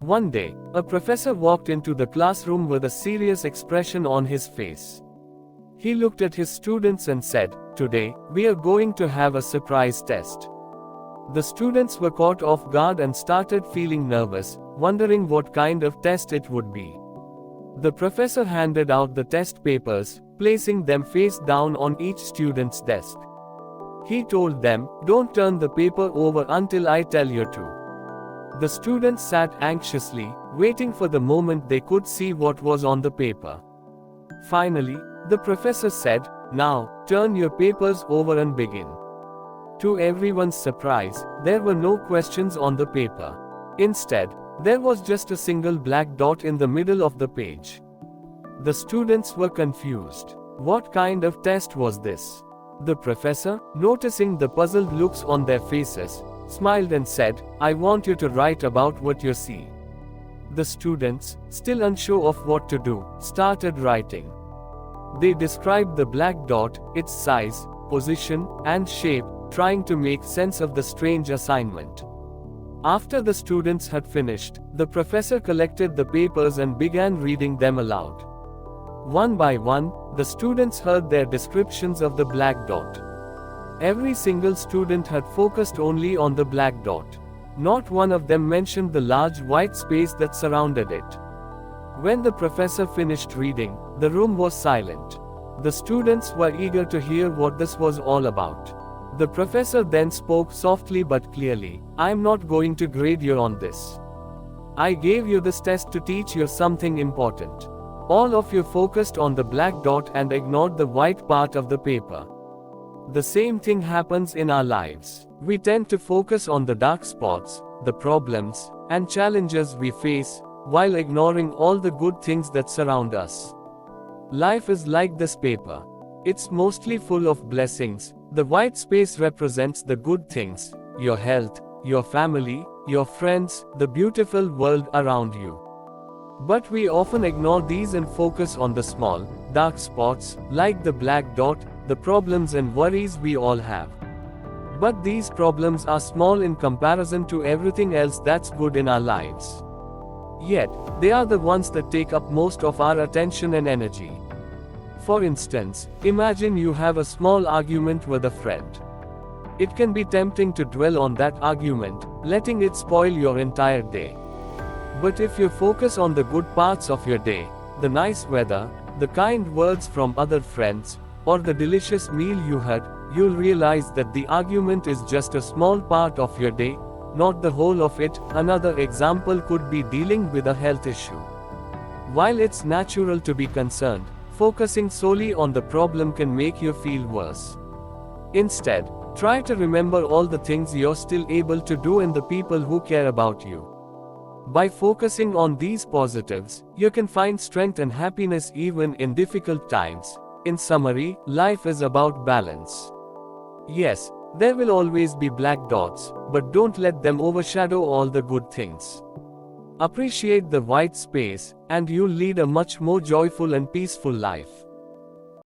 One day, a professor walked into the classroom with a serious expression on his face. He looked at his students and said, "Today, we are going to have a surprise test." The students were caught off guard and started feeling nervous, wondering what kind of test it would be. The professor handed out the test papers, placing them face down on each student's desk. He told them, "Don't turn the paper over until I tell you to." The students sat anxiously, waiting for the moment they could see what was on the paper. Finally, the professor said, "Now, turn your papers over and begin." To everyone's surprise, there were no questions on the paper. Instead, there was just a single black dot in the middle of the page. The students were confused. What kind of test was this? The professor, noticing the puzzled looks on their faces, smiled and said, "I want you to write about what you see." The students, still unsure of what to do, started writing. They described the black dot, its size, position, and shape, trying to make sense of the strange assignment. After the students had finished, the professor collected the papers and began reading them aloud. One by one, the students heard their descriptions of the black dot. Every single student had focused only on the black dot. Not one of them mentioned the large white space that surrounded it. When the professor finished reading, the room was silent. The students were eager to hear what this was all about. The professor then spoke softly but clearly, "I am not going to grade you on this. I gave you this test to teach you something important. All of you focused on the black dot and ignored the white part of the paper." The same thing happens in our lives. We tend to focus on the dark spots, the problems, and challenges we face, while ignoring all the good things that surround us. Life is like this paper. It's mostly full of blessings. The white space represents the good things, your health, your family, your friends, the beautiful world around you. But we often ignore these and focus on the small, dark spots, like the black dot, the problems and worries we all have. But these problems are small in comparison to everything else that's good in our lives. Yet, they are the ones that take up most of our attention and energy. For instance, imagine you have a small argument with a friend. It can be tempting to dwell on that argument, letting it spoil your entire day. But if you focus on the good parts of your day, the nice weather, the kind words from other friends, or the delicious meal you had, you'll realize that the argument is just a small part of your day, not the whole of it. Another example could be dealing with a health issue. While it's natural to be concerned, focusing solely on the problem can make you feel worse. Instead, try to remember all the things you're still able to do and the people who care about you. By focusing on these positives, you can find strength and happiness even in difficult times. In summary, life is about balance. Yes, there will always be black dots, but don't let them overshadow all the good things. Appreciate the white space, and you'll lead a much more joyful and peaceful life.